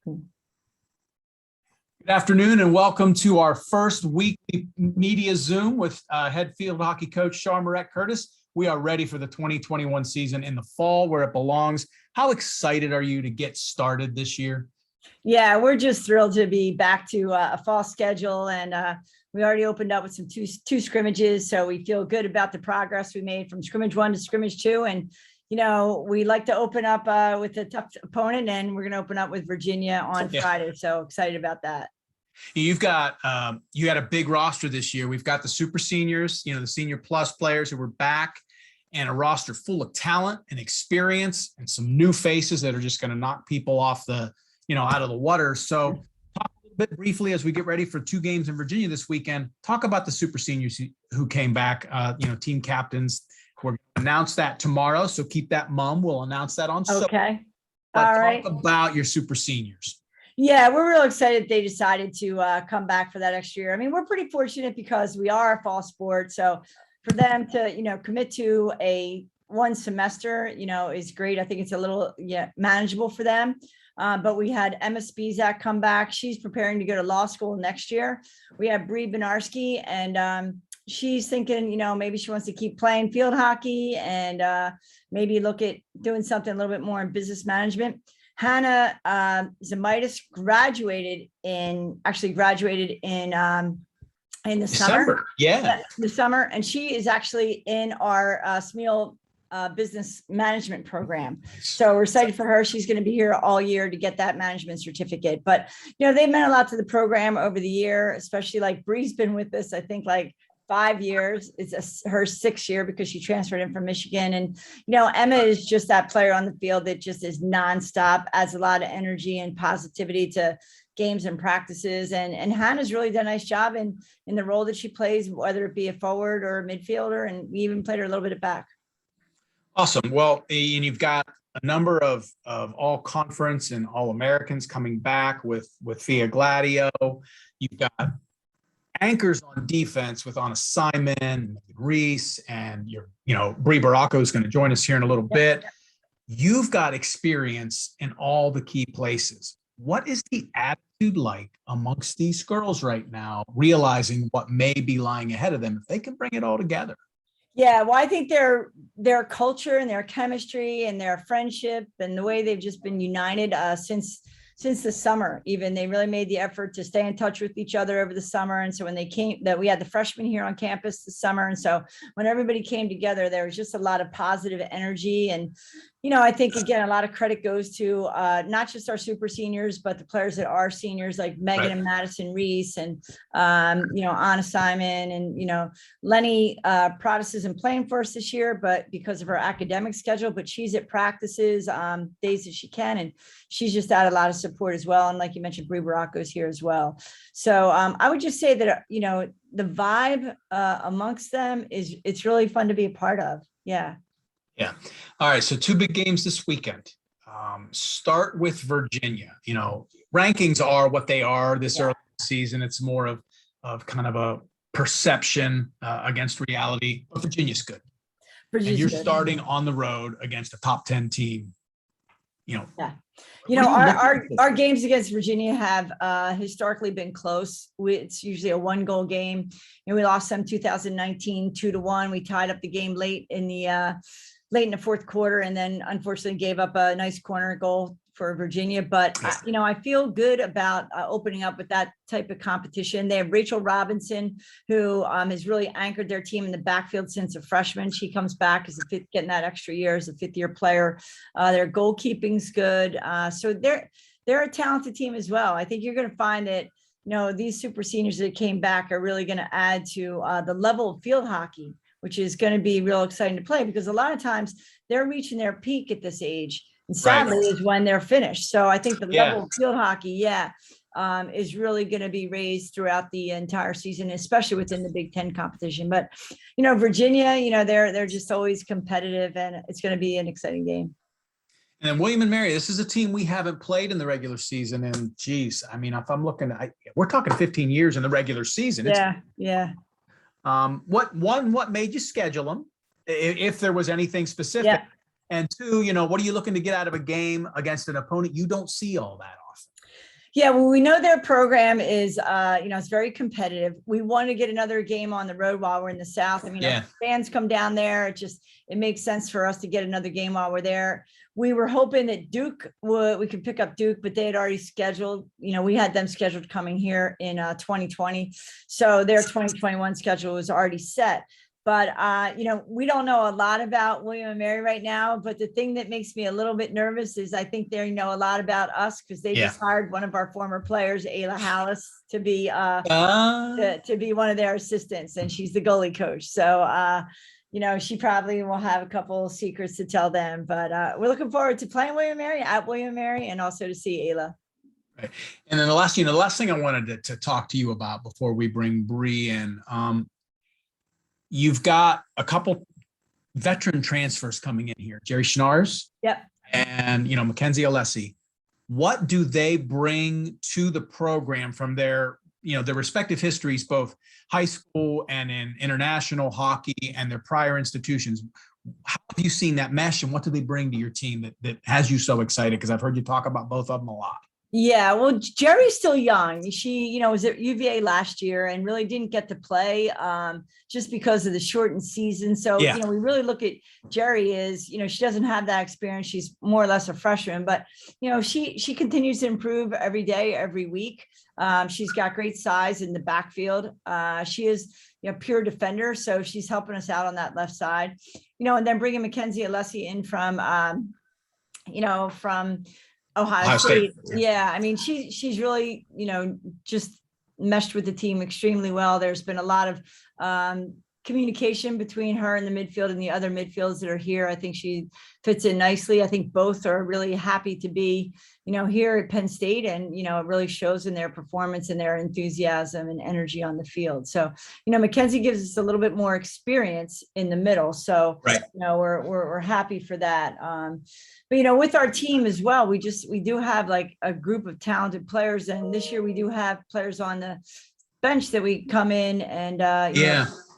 Good afternoon and welcome to our first weekly media Zoom with head field hockey coach Char Morett-Curtiss. We are ready for the 2021 season in the fall where it belongs. How excited are you to get started this year? Yeah, we're just thrilled to be back to a fall schedule, and we already opened up with some two scrimmages, so we feel good about the progress we made from scrimmage 1 to scrimmage 2. And we like to open up with a tough opponent, and we're going to open up with Virginia on Friday. So excited about that. You've got you had a big roster this year. We've got the super seniors, the senior plus players who were back, and a roster full of talent and experience and some new faces that are just going to knock people off the, out of the water. So talk a little bit briefly as we get ready for 2 games in Virginia this weekend. Talk about the super seniors who came back, team captains. We're going to announce that tomorrow. So keep that mum. We'll announce that on Sunday. Okay. But All right. Talk about your super seniors. Yeah, we're real excited they decided to come back for that extra year. I mean, we're pretty fortunate because we are a fall sport. So for them to, commit to one semester, is great. I think it's a little manageable for them. But we had Emma Spizak come back. She's preparing to go to law school next year. We have Brie and she's thinking, maybe she wants to keep playing field hockey and maybe look at doing something a little bit more in business management. Hannah Zamitis graduated in the summer. Yeah. The summer. And she is actually in our SMEAL business management program. So we're excited for her. She's going to be here all year to get that management certificate. But, they meant a lot to the program over the year, especially like Brie's been with us, I think 5 years. It's her 6th year because she transferred in from Michigan. And, Emma is just that player on the field that just is nonstop, adds a lot of energy and positivity to games and practices. And Hannah's really done a nice job in the role that she plays, whether it be a forward or a midfielder. And we even played her a little bit at back. Awesome. Well, and you've got a number of all conference and all Americans coming back with Thea Gladio. You've got anchors on defense with on assignment, Reese, and Brie Barraco is going to join us here in a little bit. You've got experience in all the key places. What is the attitude like amongst these girls right now, realizing what may be lying ahead of them if they can bring it all together? Yeah, well, I think their culture and their chemistry and their friendship and the way they've just been united since the summer, even they really made the effort to stay in touch with each other over the summer. And so when they came, we had the freshmen here on campus this summer. And so when everybody came together, there was just a lot of positive energy. And, I think, again, a lot of credit goes to not just our super seniors, but the players that are seniors like Megan and Madison Reese and, on assignment. And, Lenny Prodis isn't playing for us this year, but because of her academic schedule, but she's at practices days that she can. And she's just had a lot of support as well. And like you mentioned, Brie Barraco is here as well. So I would just say that, the vibe amongst them it's really fun to be a part of. Yeah. Yeah. All right. So 2 big games this weekend. Start with Virginia. Rankings are what they are this early season. It's more of kind of a perception against reality. But Virginia's good. And you're starting on the road against a top 10 team. Yeah. Our games against Virginia have historically been close. It's usually a 1-goal game. We lost them 2019 2-1. We tied up the game late in the 4th quarter, and then unfortunately gave up a nice corner goal for Virginia. But I feel good about opening up with that type of competition. They have Rachel Robinson, who has really anchored their team in the backfield since a freshman. She comes back as getting that extra year as a 5th-year player. Their goalkeeping's good. So they're a talented team as well. I think you're going to find that these super seniors that came back are really going to add to the level of field hockey, which is going to be real exciting to play, because a lot of times they're reaching their peak at this age, and sadly is when they're finished. So I think the level of field hockey, is really going to be raised throughout the entire season, especially within the Big Ten competition. But, Virginia, they're just always competitive, and it's going to be an exciting game. And then William and Mary, this is a team we haven't played in the regular season. And geez, I mean, if I'm looking, we're talking 15 years in the regular season. Yeah. What made you schedule them, if there was anything specific? And 2, what are you looking to get out of a game against an opponent you don't see all that often? Yeah, well, we know their program is, it's very competitive. We want to get another game on the road while we're in the South. I mean, Yeah. our fans come down there. It makes sense for us to get another game while we're there. We were hoping that we could pick up Duke, but they had already scheduled, we had them scheduled coming here in 2020. So their 2021 schedule was already set. But, we don't know a lot about William and Mary right now. But the thing that makes me a little bit nervous is I think they know a lot about us because they just hired one of our former players, Ayla Hallis, to be to be one of their assistants. And she's the goalie coach. So, she probably will have a couple of secrets to tell them. But we're looking forward to playing William and Mary at William and Mary and also to see Ayla. Right. And then the last thing I wanted to talk to you about before we bring Brie in, you've got a couple veteran transfers coming in here, Jerry Schnars. Yep. And, Mackenzie Alessi. What do they bring to the program from their respective histories, both high school and in international hockey and their prior institutions? How have you seen that mesh and what do they bring to your team that has you so excited? Because I've heard you talk about both of them a lot. Yeah, well, Jerry's still young. She, was at UVA last year and really didn't get to play just because of the shortened season. So, we really look at Jerry as, she doesn't have that experience. She's more or less a freshman, but, she continues to improve every day, every week. She's got great size in the backfield. She is a pure defender. So she's helping us out on that left side, and then bringing Mackenzie Alessi in from Ohio State. Yeah. I mean, she's really, just meshed with the team extremely well. There's been a lot of communication between her and the midfield and the other midfields that are here. I think she fits in nicely. I think both are really happy to be, here at Penn State, and, it really shows in their performance and their enthusiasm and energy on the field. So, Mackenzie gives us a little bit more experience in the middle. So, right. We're happy for that. But, with our team as well, we do have like a group of talented players. And this year we do have players on the bench that we come in and,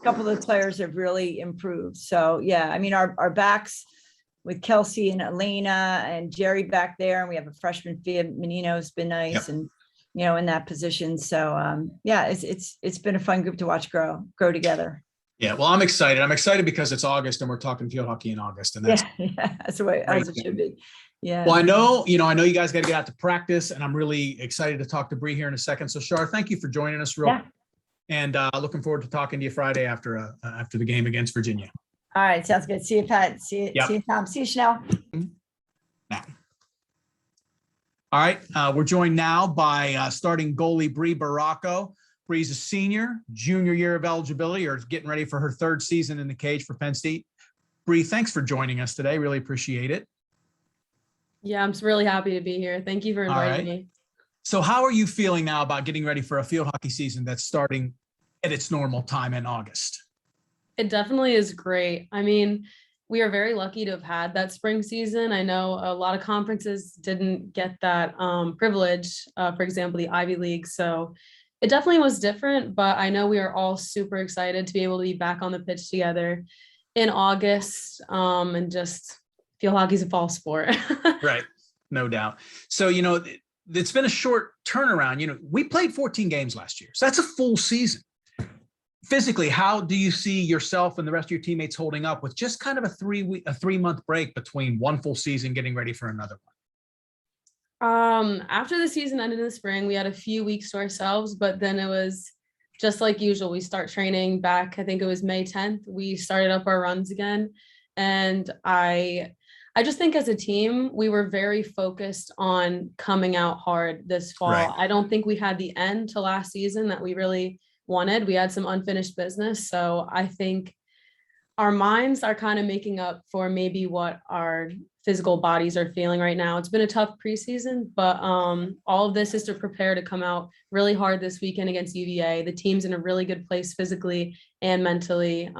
a couple of the players have really improved. So, I mean, our backs with Kelsey and Elena and Jerry back there, and we have a freshman, Fia Menino, has been nice and, in that position. So, it's been a fun group to watch grow together. Yeah, well, I'm excited. I'm excited because it's August and we're talking field hockey in August, and that's the way as it should be. Yeah. Well, I know you guys got to get out to practice, and I'm really excited to talk to Brie here in a second. So, Char, thank you for joining us, and looking forward to talking to you Friday after the game against Virginia. All right, sounds good. See you, Pat. See you, Tom. See you, Chanel. Now. All right, we're joined now by starting goalie Brie Barraco. Brie's a senior, junior year of eligibility, or getting ready for her third season in the cage for Penn State. Brie, thanks for joining us today. Really appreciate it. Yeah, I'm really happy to be here. Thank you for inviting me. So how are you feeling now about getting ready for a field hockey season that's starting at its normal time in August? It definitely is great. I mean, we are very lucky to have had that spring season. I know a lot of conferences didn't get that privilege, for example, the Ivy League. So it definitely was different, but I know we are all super excited to be able to be back on the pitch together in August and just field hockey's a fall sport. Right. No doubt. So, it's been a short turnaround. We played 14 games last year. So that's a full season. Physically, how do you see yourself and the rest of your teammates holding up with just kind of a 3-month break between one full season getting ready for another one? After the season ended in the spring, we had a few weeks to ourselves, but then it was just like usual. We start training back, I think it was May 10th. We started up our runs again. And I just think as a team, we were very focused on coming out hard this fall. Right. I don't think we had the end to last season that we really wanted. We had some unfinished business. So I think our minds are kind of making up for maybe what our physical bodies are feeling right now. It's been a tough preseason, but all of this is to prepare to come out really hard this weekend against UVA. The team's in a really good place physically and mentally.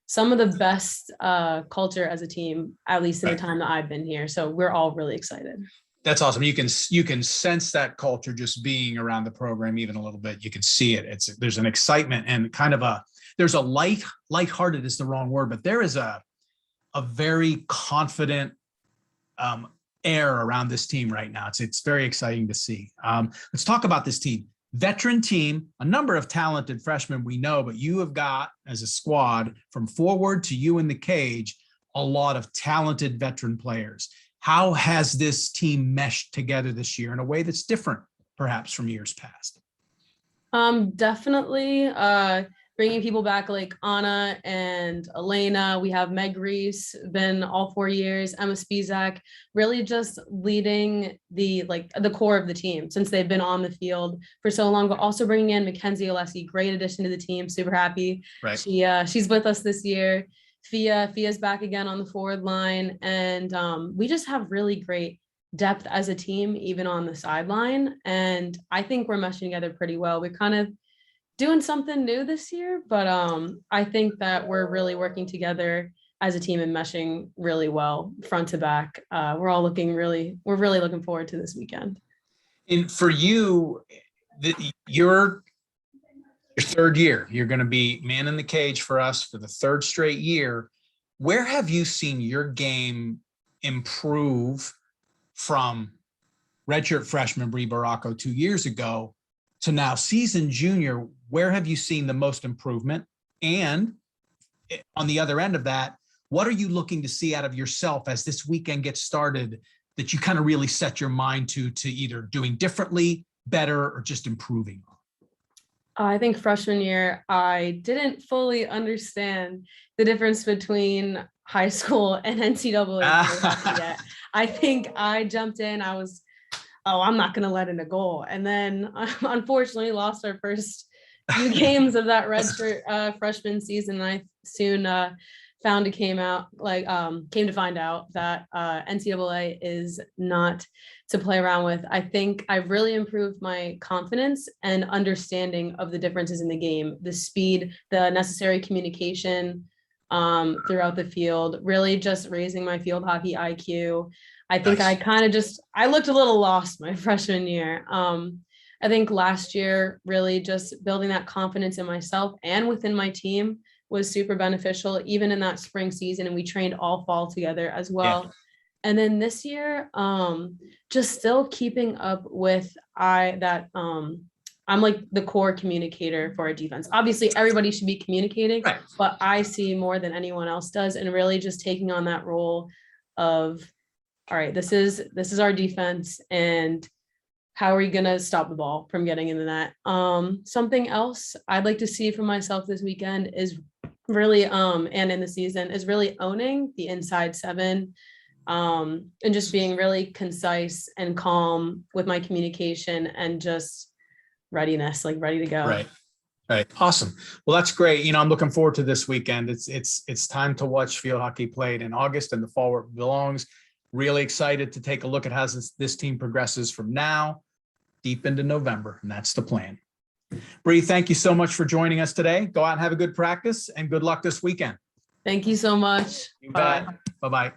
Some of the best culture as a team, at least in the time that I've been here. So we're all really excited. That's awesome. You can sense that culture just being around the program even a little bit. You can see it. There's an excitement and kind of there's a lighthearted is the wrong word, but there is a very confident air around this team right now. It's very exciting to see. Let's talk about this team. Veteran team, a number of talented freshmen we know, but you have got, as a squad, from forward to you in the cage, a lot of talented veteran players. How has this team meshed together this year in a way that's different, perhaps, from years past? Definitely bringing people back like Anna and Elena. We have Meg Reese, been all 4 years, Emma Spizak, really just leading the core of the team since they've been on the field for so long, but also bringing in Mackenzie Alessi, great addition to the team, super happy. Right. She's with us this year. Fia's back again on the forward line. And we just have really great depth as a team, even on the sideline. And I think we're meshing together pretty well. We're kind of doing something new this year, but I think that we're really working together as a team and meshing really well front to back. We're really looking forward to this weekend. And for you, your third year, you're going to be man in the cage for us for the third straight year. Where have you seen your game improve from redshirt freshman Brie Barraco 2 years ago to now seasoned junior? Where have you seen the most improvement? And on the other end of that, what are you looking to see out of yourself as this weekend gets started that you kind of really set your mind to either doing differently, better, or just improving? I think freshman year, I didn't fully understand the difference between high school and NCAA yet. I think I jumped in, I'm not going to let in a goal. And then unfortunately lost our first few games of that redshirt freshman season. I soon came to find out that NCAA is not to play around with. I think I've really improved my confidence and understanding of the differences in the game, the speed, the necessary communication throughout the field, really just raising my field hockey IQ. I think Nice. I looked a little lost my freshman year. I think last year, really just building that confidence in myself and within my team was super beneficial, even in that spring season. And we trained all fall together as well. Yeah. And then this year, just still keeping up with I'm like the core communicator for our defense. Obviously, everybody should be communicating, right, but I see more than anyone else does, and really just taking on that role of, all right, this is our defense, and how are we going to stop the ball from getting in the net? Something else I'd like to see from myself this weekend is really, and in the season, is really owning the inside seven, and just being really concise and calm with my communication and just readiness, like ready to go. Right. Awesome. Well, that's great. I'm looking forward to this weekend. It's time to watch field hockey played in August and the fall where it belongs. Really excited to take a look at how this team progresses from now deep into November, and that's the plan. Brie, thank you so much for joining us today. Go out and have a good practice, and good luck this weekend. Thank you so much. You bet. Bye-bye.